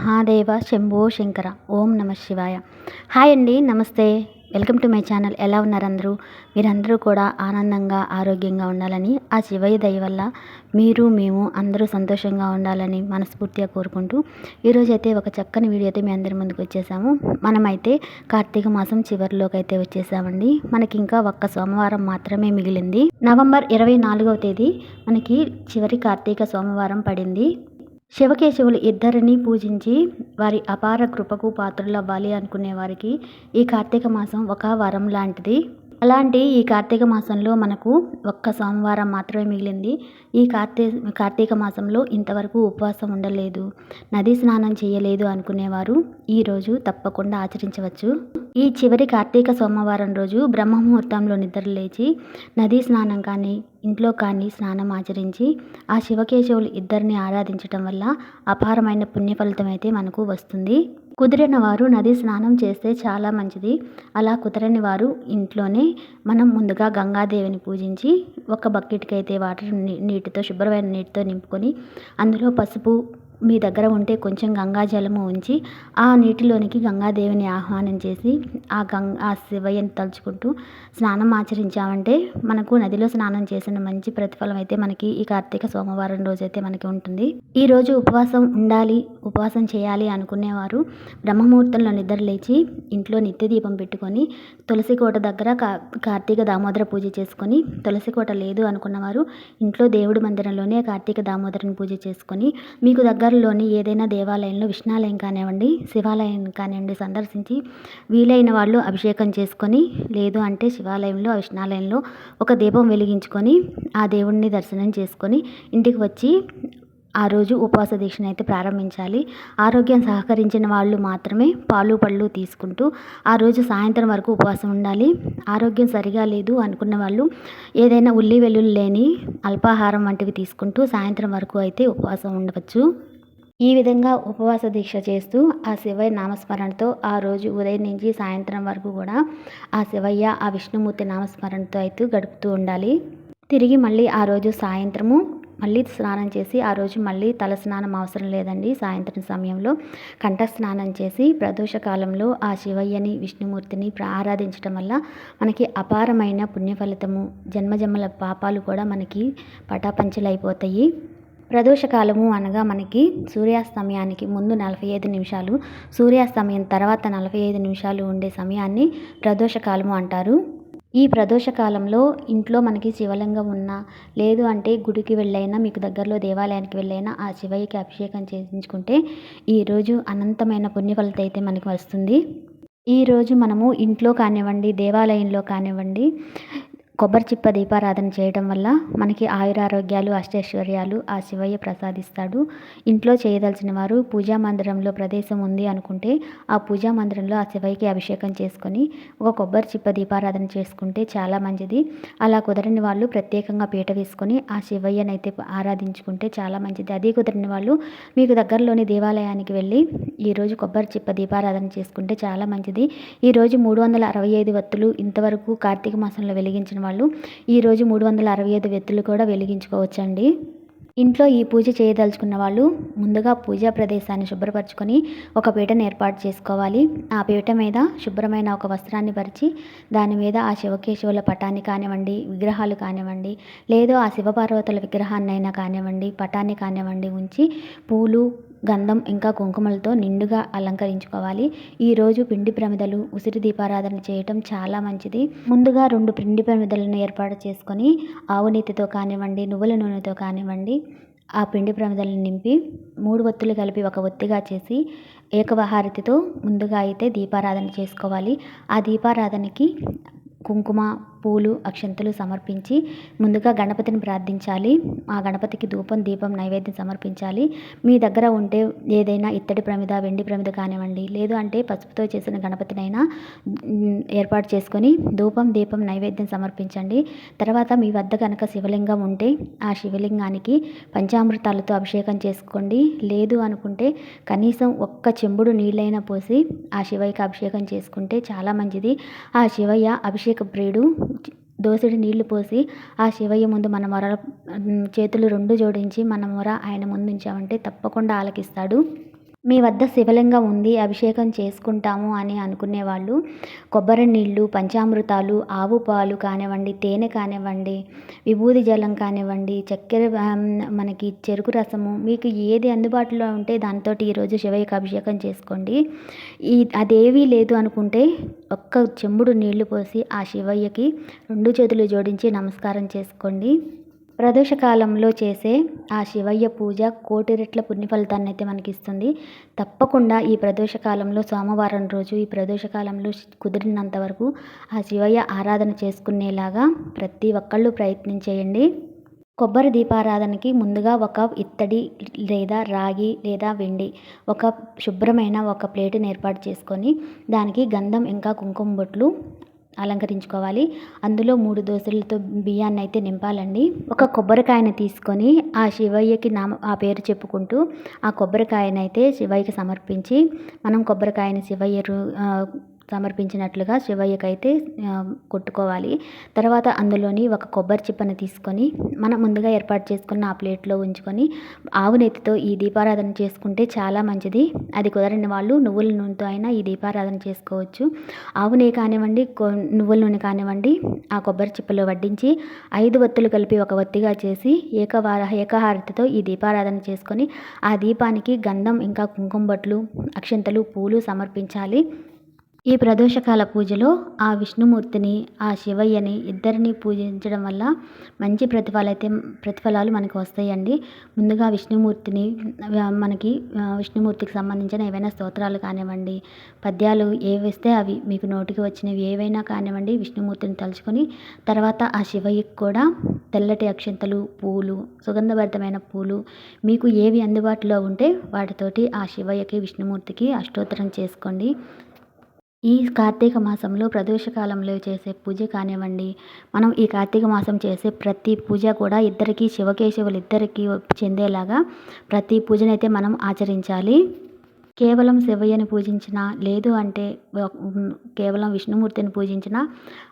మహాదేవ శంభో శంకర. ఓం నమ శివాయ. హాయ్ అండి, నమస్తే. Welcome to my channel. ఎలా ఉన్నారు అందరూ? మీరందరూ కూడా ఆనందంగా ఆరోగ్యంగా ఉండాలని, ఆ శివయ్య దయ వల్ల మీరు మేము అందరూ సంతోషంగా ఉండాలని మనస్ఫూర్తిగా కోరుకుంటూ ఈరోజైతే ఒక చక్కని వీడియో అయితే మీ అందరి ముందుకు వచ్చేసాము. మనమైతే కార్తీక మాసం చివరిలోకి అయితే వచ్చేసామండి. మనకి ఇంకా ఒక్క సోమవారం మాత్రమే మిగిలింది. నవంబర్ 24వ తేదీ మనకి చివరి కార్తీక సోమవారం పడింది. శివకేశవులు ఇద్దరిని పూజించి వారి అపార కృపకు పాత్రులవ్వాలి అనుకునే వారికి ఈ కార్తీక మాసం ఒక వరం లాంటిది. అలాంటి ఈ కార్తీక మాసంలో మనకు ఒక్క సోమవారం మాత్రమే మిగిలింది. ఈ కార్తీక మాసంలో ఇంతవరకు ఉపవాసం ఉండలేదు, నదీ స్నానం చేయలేదు అనుకునేవారు ఈరోజు తప్పకుండా ఆచరించవచ్చు. ఈ చివరి కార్తీక సోమవారం రోజు బ్రహ్మముహూర్తంలో నిద్రలేచి నదీ స్నానం కానీ ఇంట్లో కానీ స్నానం ఆచరించి ఆ శివకేశవులు ఇద్దరిని ఆరాధించటం వల్ల అపారమైన పుణ్యఫలితం అయితే మనకు వస్తుంది. కుదిరిన వారు నది స్నానం చేస్తే చాలా మంచిది. అలా కుదరని వారు ఇంట్లోనే మనం ముందుగా గంగాదేవిని పూజించి ఒక బకెట్కి అయితే వాటర్ నీటితో శుభ్రమైన నీటితో నింపుకొని అందులో పసుపు మీ దగ్గర ఉంటే కొంచెం గంగాజలము ఉంచి ఆ నీటిలోనికి గంగాదేవిని ఆహ్వానం చేసి ఆ శివయ్యని తలుచుకుంటూ స్నానం ఆచరించామంటే మనకు నదిలో స్నానం చేసిన మంచి ప్రతిఫలం అయితే మనకి ఈ కార్తీక సోమవారం రోజైతే మనకి ఉంటుంది. ఈరోజు ఉపవాసం ఉండాలి, ఉపవాసం చేయాలి అనుకునేవారు బ్రహ్మముహూర్తంలో నిద్రలేచి ఇంట్లో నిత్య దీపం పెట్టుకొని తులసి కోట దగ్గర కార్తీక దామోదర పూజ చేసుకొని, తులసి కోట లేదు అనుకున్నవారు ఇంట్లో దేవుడి మందిరంలోనే కార్తీక దామోదరుని పూజ చేసుకొని మీకు దగ్గరలోని ఏదైనా దేవాలయంలో విష్ణాలయం కానివ్వండి, శివాలయం కానివ్వండి సందర్శించి వీలైన వాళ్ళు అభిషేకం చేసుకొని, లేదు అంటే శివాలయంలో విష్ణాలయంలో ఒక దీపం వెలిగించుకొని ఆ దేవుణ్ణి దర్శనం చేసుకొని ఇంటికి వచ్చి ఆ రోజు ఉపవాస దీక్షను అయితే ప్రారంభించాలి. ఆరోగ్యం సహకరించిన వాళ్ళు మాత్రమే పాలు పళ్ళు తీసుకుంటూ ఆ రోజు సాయంత్రం వరకు ఉపవాసం ఉండాలి. ఆరోగ్యం సరిగా లేదు అనుకున్న వాళ్ళు ఏదైనా ఉల్లి వెల్లుల్లి లేని అల్పాహారం వంటివి తీసుకుంటూ సాయంత్రం వరకు అయితే ఉపవాసం ఉండవచ్చు. ఈ విధంగా ఉపవాస దీక్ష చేస్తూ ఆ శివయ్య నామస్మరణతో ఆ రోజు ఉదయం నుంచి సాయంత్రం వరకు కూడా ఆ శివయ్య ఆ విష్ణుమూర్తి నామస్మరణతో అయితే గడుపుతూ ఉండాలి. తిరిగి మళ్ళీ ఆ రోజు సాయంత్రము మళ్ళీ స్నానం చేసి ఆ రోజు మళ్ళీ తల స్నానం అవసరం లేదండి. సాయంత్రం సమయంలో కంఠ స్నానం చేసి ప్రదోష కాలంలో ఆ శివయ్యని విష్ణుమూర్తిని ఆరాధించడం వల్ల మనకి అపారమైన పుణ్యఫలితము, జన్మజన్మల పాపాలు కూడా మనకి పటాపంచలైపోతాయి. ప్రదోషకాలము అనగా మనకి సూర్యాస్తమయానికి ముందు 45 నిమిషాలు, సూర్యాస్తమయం తర్వాత 45 నిమిషాలు ఉండే సమయాన్ని ప్రదోషకాలము అంటారు. ఈ ప్రదోషకాలంలో ఇంట్లో మనకి శివలింగం ఉన్నా, లేదు అంటే గుడికి వెళ్ళైనా, మీకు దగ్గరలో దేవాలయానికి వెళ్ళైనా ఆ శివయ్యకి అభిషేకం చేయించుకుంటే ఈరోజు అనంతమైన పుణ్యఫలితం అయితే మనకు వస్తుంది. ఈరోజు మనము ఇంట్లో కానివ్వండి, దేవాలయంలో కానివ్వండి కొబ్బరి చిప్ప దీపారాధన చేయడం వల్ల మనకి ఆయురారోగ్యాలు, అష్టైశ్వర్యాలు ఆ శివయ్య ప్రసాదిస్తాడు. ఇంట్లో చేయదలిచిన వారు పూజా మందిరంలో ప్రదేశం ఉంది అనుకుంటే ఆ పూజా మందిరంలో ఆ శివయ్యకి అభిషేకం చేసుకొని ఒక కొబ్బరి చిప్ప దీపారాధన చేసుకుంటే చాలా మంచిది. అలా కుదరని వాళ్ళు ప్రత్యేకంగా పీట వేసుకొని ఆ శివయ్యనైతే ఆరాధించుకుంటే చాలా మంచిది. అదే కుదరని వాళ్ళు మీకు దగ్గరలోని దేవాలయానికి వెళ్ళి ఈరోజు కొబ్బరి చిప్ప దీపారాధన చేసుకుంటే చాలా మంచిది. ఈరోజు 365 వత్తులు ఇంతవరకు కార్తీక మాసంలో వెలిగించిన వాళ్ళు ఈరోజు 365 వెత్తులు కూడా వెలిగించుకోవచ్చండి. ఇంట్లో ఈ పూజ చేయదలుచుకున్న వాళ్ళు ముందుగా పూజా ప్రదేశాన్ని శుభ్రపరచుకొని ఒక పీటను ఏర్పాటు చేసుకోవాలి. ఆ పీట మీద శుభ్రమైన ఒక వస్త్రాన్ని పరిచి దాని మీద ఆ శివకేశవుల పటాన్ని కానివ్వండి, విగ్రహాలు కానివ్వండి, లేదు ఆ శివపార్వతుల విగ్రహాన్నైనా కానివ్వండి, పటాన్ని కానివ్వండి ఉంచి పూలు, గంధం ఇంకా కుంకుమలతో నిండుగా అలంకరించుకోవాలి. ఈరోజు పిండి ప్రమిదలు, ఉసిరి దీపారాధన చేయటం చాలా మంచిది. ముందుగా 2 పిండి ప్రమిదలను ఏర్పాటు చేసుకొని ఆవు నెయ్యితో కానివ్వండి, నువ్వుల నూనెతో కానివ్వండి ఆ పిండి ప్రమిదలను నింపి 3 ఒత్తులు కలిపి ఒక ఒత్తిగా చేసి ఏకవహారతితో ముందుగా అయితే దీపారాధన చేసుకోవాలి. ఆ దీపారాధనకి కుంకుమ, పూలు, అక్షంతలు సమర్పించి ముందుగా గణపతిని ప్రార్థించాలి. ఆ గణపతికి ధూపం, దీపం, నైవేద్యం సమర్పించాలి. మీ దగ్గర ఉంటే ఏదైనా ఇత్తడి ప్రమిద, వెండి ప్రమిద కానివ్వండి, లేదు అంటే పసుపుతో చేసిన గణపతినైనా ఏర్పాటు చేసుకొని ధూపం, దీపం, నైవేద్యం సమర్పించండి. తర్వాత మీ వద్ద కనుక శివలింగం ఉంటే ఆ శివలింగానికి పంచామృతాలతో అభిషేకం చేసుకోండి. లేదు అనుకుంటే కనీసం ఒక్క చెంబుడు నీళ్ళైనా పోసి ఆ శివయ్యకి అభిషేకం చేసుకుంటే చాలా మంచిది. ఆ శివయ్య అభిషేక ప్రియుడు. దోసెడు నీళ్లు పోసి ఆ శివయ్య ముందు మన మొర చేతులు 2 జోడించి మన మొర ఆయన ముందు ఉంచామంటే తప్పకుండా ఆలకిస్తాడు. మీ వద్ద శివలింగం ఉంది, అభిషేకం చేసుకుంటాము అని అనుకునేవాళ్ళు కొబ్బరి నీళ్ళు, పంచామృతాలు, ఆవు పాలు కానివ్వండి, తేనె కానివ్వండి, విభూది జలం కానివ్వండి, చక్కెర మనకి చెరుకు రసము, మీకు ఏది అందుబాటులో ఉంటే దానితోటి ఈరోజు శివయ్యకి అభిషేకం చేసుకోండి. అదేవీ లేదు అనుకుంటే ఒక్క చెంబుడు నీళ్లు పోసి ఆ శివయ్యకి 2 చేతులు జోడించి నమస్కారం చేసుకోండి. ప్రదోష కాలంలో చేసే ఆ శివయ్య పూజ కోటి రెట్ల పుణ్య ఫలితాన్ని అయితే మనకిస్తుంది. తప్పకుండా ఈ ప్రదోష కాలంలో సోమవారం రోజు ఈ ప్రదోష కాలంలో కుదిరినంత వరకు ఆ శివయ్య ఆరాధన చేసుకునేలాగా ప్రతి ఒక్కళ్ళు ప్రయత్నించేయండి. కొబ్బరి దీపారాధనకి ముందుగా ఒక ఇత్తడి లేదా రాగి లేదా వెండి ఒక శుభ్రమైన ఒక ప్లేటుని ఏర్పాటు చేసుకొని దానికి గంధం ఇంకా కుంకుమ బొట్లు అలంకరించుకోవాలి. అందులో 3 దోసెలతో బియ్యాన్ని అయితే నింపాలండి. ఒక కొబ్బరికాయను తీసుకొని ఆ శివయ్యకి ఆ పేరు చెప్పుకుంటూ ఆ కొబ్బరికాయనైతే శివయ్యకి సమర్పించి మనం కొబ్బరికాయని సమర్పించినట్లుగా శివయ్యకైతే కొట్టుకోవాలి. తర్వాత అందులోని ఒక కొబ్బరి చిప్పను తీసుకొని మనం ముందుగా ఏర్పాటు చేసుకున్న ఆ ప్లేట్లో ఉంచుకొని ఆవు నెయ్యితో ఈ దీపారాధన చేసుకుంటే చాలా మంచిది. అది కుదరని వాళ్ళు నువ్వుల నూనెతో అయినా ఈ దీపారాధన చేసుకోవచ్చు. ఆవు నెయ్యి కానివ్వండి, నువ్వుల నూనె కానివ్వండి ఆ కొబ్బరి చిప్పలో వడ్డించి 5 ఒత్తులు కలిపి ఒక ఒత్తిగా చేసి ఏకహారతితో ఈ దీపారాధన చేసుకొని ఆ దీపానికి గంధం ఇంకా కుంకుమ బొట్లు, అక్షంతలు, పూలు సమర్పించాలి. ఈ ప్రదోషకాల పూజలో ఆ విష్ణుమూర్తిని, ఆ శివయ్యని ఇద్దరిని పూజించడం వల్ల మంచి ప్రతిఫలాలు మనకు వస్తాయండి. ముందుగా విష్ణుమూర్తికి సంబంధించిన ఏవైనా స్తోత్రాలు కానివ్వండి, పద్యాలు ఏవిస్తే అవి మీకు నోటికి వచ్చినవి ఏవైనా కానివ్వండి విష్ణుమూర్తిని తలుచుకొని తర్వాత ఆ శివయ్యకి కూడా తెల్లటి అక్షంతలు, పూలు, సుగంధభరితమైన పూలు మీకు ఏవి అందుబాటులో ఉంటే వాటితోటి ఆ శివయ్యకి, విష్ణుమూర్తికి అష్టోత్తరం చేసుకోండి. ఈ కార్తీక మాసంలో ప్రదోషకాలంలో చేసే పూజ కానివ్వండి, మనం ఈ కార్తీక మాసం చేసే ప్రతి పూజ కూడా శివకేశవులిద్దరికీ చెందేలాగా ప్రతి పూజనైతే మనం ఆచరించాలి. కేవలం శివయ్యని పూజించినా లేదు అంటే కేవలం విష్ణుమూర్తిని పూజించినా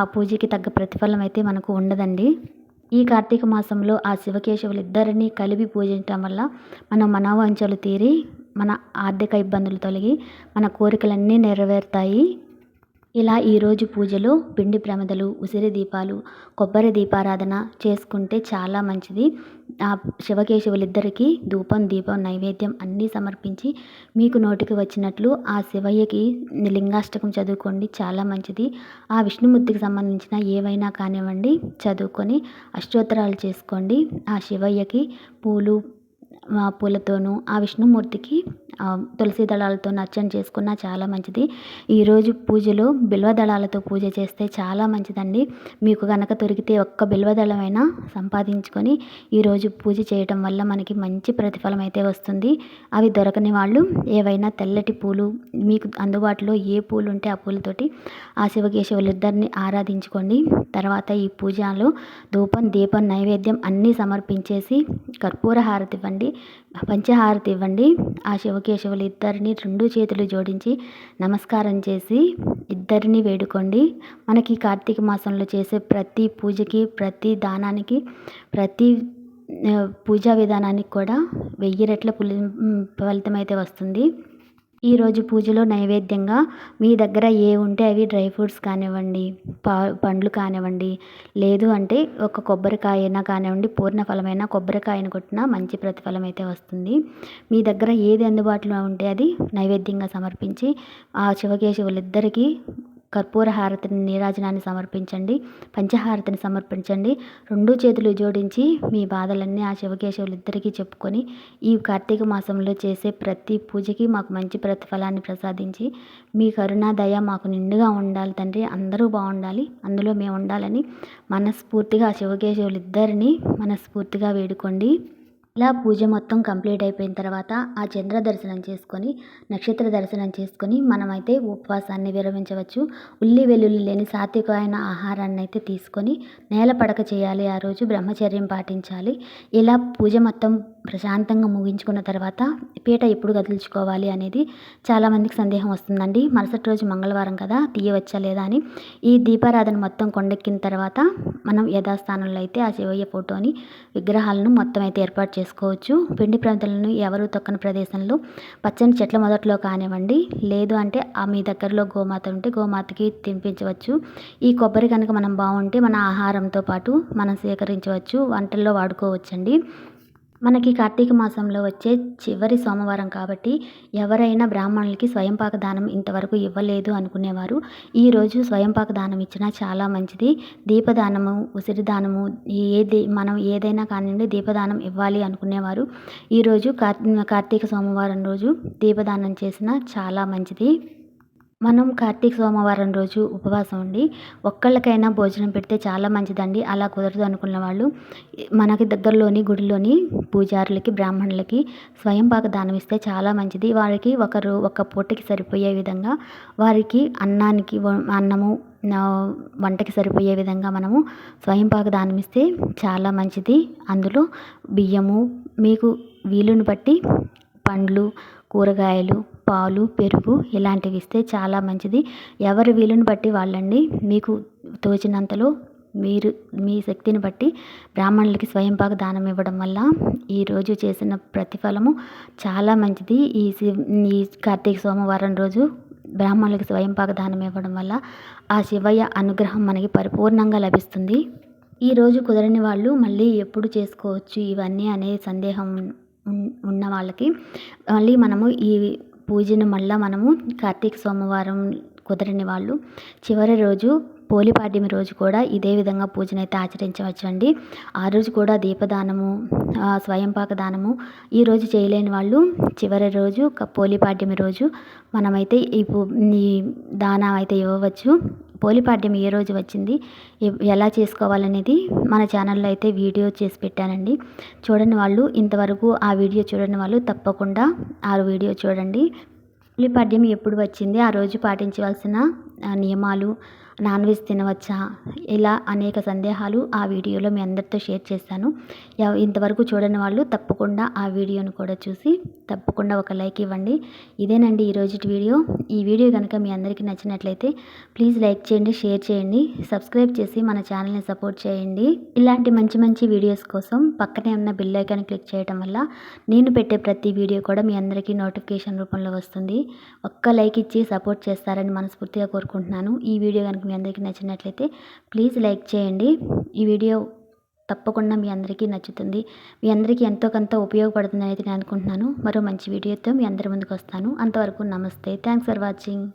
ఆ పూజకి తగ్గ ప్రతిఫలం అయితే మనకు ఉండదండి. ఈ కార్తీక మాసంలో ఆ శివకేశవులిద్దరినీ కలిపి పూజించడం వల్ల మన మనోవాంఛలు తీరి మన ఆర్థిక ఇబ్బందులు తొలగి మన కోరికలన్నీ నెరవేరుతాయి. ఇలా ఈరోజు పూజలో పిండి ప్రమిదలు, ఉసిరి దీపాలు, కొబ్బరి దీపారాధన చేసుకుంటే చాలా మంచిది. ఆ శివకేశవులిద్దరికీ ధూపం, దీపం, నైవేద్యం అన్నీ సమర్పించి మీకు నోటికి వచ్చినట్లు ఆ శివయ్యకి లింగాష్టకం చదువుకోండి, చాలా మంచిది. ఆ విష్ణుమూర్తికి సంబంధించిన ఏవైనా కానివ్వండి చదువుకొని అష్టోత్తరాలు చేసుకోండి. ఆ శివయ్యకి పూలతోనూ ఆ విష్ణుమూర్తికి తులసి దళాలతో అర్చన చేసుకున్నా చాలా మంచిది. ఈరోజు పూజలో బిల్వదళాలతో పూజ చేస్తే చాలా మంచిదండి. మీకు కనుక దొరికితే ఒక్క బిల్వదళమైనా సంపాదించుకొని ఈరోజు పూజ చేయటం వల్ల మనకి మంచి ప్రతిఫలం అయితే వస్తుంది. అవి దొరకని వాళ్ళు ఏవైనా తెల్లటి పూలు మీకు అందుబాటులో ఏ పూలు ఉంటే ఆ పూలతోటి ఆ శివకేశవులిద్దరిని ఆరాధించుకోండి. తర్వాత ఈ పూజలో ధూపం, దీపం, నైవేద్యం అన్నీ సమర్పించేసి కర్పూర హారతి ఇవ్వండి, పంచహారతి ఇవ్వండి. ఆ శివకేశవులిద్దరిని 2 చేతులు జోడించి నమస్కారం చేసి ఇద్దరిని వేడుకోండి. మనకి కార్తీక మాసంలో చేసే ప్రతి పూజకి, ప్రతి దానానికి, ప్రతి పూజా విధానానికి కూడా 1000 రెట్ల ఫలితం అయితే వస్తుంది. ఈరోజు పూజలో నైవేద్యంగా మీ దగ్గర ఏ ఉంటే అవి డ్రై ఫ్రూట్స్ కానివ్వండి, పండ్లు కానివ్వండి, లేదు అంటే ఒక కొబ్బరికాయ అయినా కానివ్వండి, పూర్ణ ఫలమైన కొబ్బరికాయను కొట్టినా మంచి ప్రతిఫలం అయితే వస్తుంది. మీ దగ్గర ఏది అందుబాటులో ఉంటే అది నైవేద్యంగా సమర్పించి ఆ శివకేశవులిద్దరికీ కర్పూర హారతిని, నీరాజనాన్ని సమర్పించండి, పంచహారతిని సమర్పించండి. 2 చేతులు జోడించి మీ బాధలన్నీ ఆ శివకేశవులిద్దరికీ చెప్పుకొని ఈ కార్తీక మాసంలో చేసే ప్రతి పూజకి మాకు మంచి ప్రతిఫలాన్ని ప్రసాదించి మీ కరుణ, దయ మాకు నిండుగా ఉండాలి తండ్రి, అందరూ బాగుండాలి, అందులో మేము ఉండాలని మనస్ఫూర్తిగా ఆ శివకేశవులిద్దరిని మనస్ఫూర్తిగా వేడుకోండి. ఇలా పూజ మొత్తం కంప్లీట్ అయిపోయిన తర్వాత ఆ చంద్ర దర్శనం చేసుకొని, నక్షత్ర దర్శనం చేసుకొని మనమైతే ఉపవాసాన్ని విరమించవచ్చు. ఉల్లి వెల్లుల్లి లేని సాత్వికమైన ఆహారాన్ని అయితే తీసుకొని నేల పడక చేయాలి. ఆ రోజు బ్రహ్మచర్యం పాటించాలి. ఇలా పూజ మొత్తం ప్రశాంతంగా ముగించుకున్న తర్వాత పీట ఎప్పుడు కదిలించుకోవాలి అనేది చాలామందికి సందేహం వస్తుందండి. మరుసటి రోజు మంగళవారం కదా, తీయవచ్చా లేదా అని. ఈ దీపారాధన మొత్తం కొండెక్కిన తర్వాత మనం యథాస్థానంలో అయితే ఆ శివయ్య ఫోటోని, విగ్రహాలను మొత్తం అయితే ఏర్పాటు చేసుకోవచ్చు. పిండి ప్రమిదలను ఎవరు తొక్కని ప్రదేశంలో పచ్చని చెట్ల మొదట్లో కానివ్వండి, లేదు అంటే మీ దగ్గరలో గోమాత ఉంటే గోమాతకి తినిపించవచ్చు. ఈ కొబ్బరి కనుక మనం బాగుంటే మన ఆహారంతో పాటు మనం స్వీకరించవచ్చు, వంటల్లో వాడుకోవచ్చండి. మనకి కార్తీక మాసంలో వచ్చే చివరి సోమవారం కాబట్టి ఎవరైనా బ్రాహ్మణులకి స్వయంపాక దానం ఇంతవరకు ఇవ్వలేదు అనుకునేవారు ఈరోజు స్వయంపాక దానం ఇచ్చినా చాలా మంచిది. దీపదానము, ఉసిరి దానము, మనం ఏదైనా కానివ్వండి దీపదానం ఇవ్వాలి అనుకునేవారు ఈరోజు కార్తీక సోమవారం రోజు దీపదానం చేసినా చాలా మంచిది. మనం కార్తీక సోమవారం రోజు ఉపవాసం ఉండి ఒక్కళ్ళకైనా భోజనం పెడితే చాలా మంచిదండి. అలా కుదరదు అనుకున్న వాళ్ళు మనకి దగ్గరలోని గుడిలోని పూజారులకి, బ్రాహ్మణులకి స్వయంపాక దానం ఇస్తే చాలా మంచిది. వారికి ఒక పూటకి సరిపోయే విధంగా వారికి అన్నము వంటకి సరిపోయే విధంగా మనము స్వయంపాక దానం ఇస్తే చాలా మంచిది. అందులో బియ్యము, మీకు వీలుని బట్టి పండ్లు, కూరగాయలు, పాలు, పెరుగు ఇలాంటివి ఇస్తే చాలా మంచిది. ఎవరి వీలుని బట్టి వాళ్ళండి. మీకు తోచినంతలో మీరు మీ శక్తిని బట్టి బ్రాహ్మణులకి స్వయంపాక దానం ఇవ్వడం వల్ల ఈరోజు చేసిన ప్రతిఫలము చాలా మంచిది. ఈ కార్తీక సోమవారం రోజు బ్రాహ్మణులకి స్వయంపాక దానం ఇవ్వడం వల్ల ఆ శివయ్య అనుగ్రహం మనకి పరిపూర్ణంగా లభిస్తుంది. ఈరోజు కుదరని వాళ్ళు మళ్ళీ ఎప్పుడు చేసుకోవచ్చు ఇవన్నీ అనే సందేహం ఉన్న వాళ్ళకి మళ్ళీ మనము ఈ పూజను మనము కార్తీక సోమవారం కుదరని వాళ్ళు చివరి రోజు పోలిపాడ్యమి రోజు కూడా ఇదే విధంగా పూజనైతే ఆచరించవచ్చు అండి. ఆ రోజు కూడా దీపదానము, స్వయంపాక దానము ఈరోజు చేయలేని వాళ్ళు చివరి రోజు పోలిపాడ్యమి రోజు మనమైతే ఈ దానం అయితే ఇవ్వవచ్చు. పోలిపాడ్యం ఏ రోజు వచ్చింది, ఎలా చేసుకోవాలనేది మన ఛానల్లో అయితే వీడియో చేసి పెట్టానండి. చూడని వాళ్ళు ఇంతవరకు ఆ వీడియో చూడని వాళ్ళు తప్పకుండా ఆ వీడియో చూడండి. పోలిపాడ్యం ఎప్పుడు వచ్చింది, ఆ రోజు పాటించవలసిన నియమాలు, నాన్ వెజ్ తినవచ్చా, ఇలా అనేక సందేహాలు ఆ వీడియోలో మీ అందరితో షేర్ చేశాను. ఇంతవరకు చూడని వాళ్ళు తప్పకుండా ఆ వీడియోను కూడా చూసి తప్పకుండా ఒక లైక్ ఇవ్వండి. ఇదేనండి ఈరోజు వీడియో. ఈ వీడియో కనుక మీ అందరికీ నచ్చినట్లయితే ప్లీజ్ లైక్ చేయండి, షేర్ చేయండి, సబ్స్క్రైబ్ చేసి మన ఛానల్ని సపోర్ట్ చేయండి. ఇలాంటి మంచి మంచి వీడియోస్ కోసం పక్కనే ఉన్న బెల్ ఐకాన్ క్లిక్ చేయడం వల్ల నేను పెట్టే ప్రతి వీడియో కూడా మీ అందరికీ నోటిఫికేషన్ రూపంలో వస్తుంది. ఒక్క లైక్ ఇచ్చి సపోర్ట్ చేస్తారని మనస్ఫూర్తిగా కోరుకుంటున్నాను. ఈ వీడియో కనుక మీ అందరికీ నచ్చినట్లయితే ప్లీజ్ లైక్ చేయండి. ఈ వీడియో తప్పకుండా మీ అందరికీ నచ్చుతుంది, మీ అందరికీ ఎంతో కొంత ఉపయోగపడుతుంది అనేది నేను అనుకుంటున్నాను. మరో మంచి వీడియోతో మీ అందరి ముందుకు వస్తాను. అంతవరకు నమస్తే. Thanks for watching.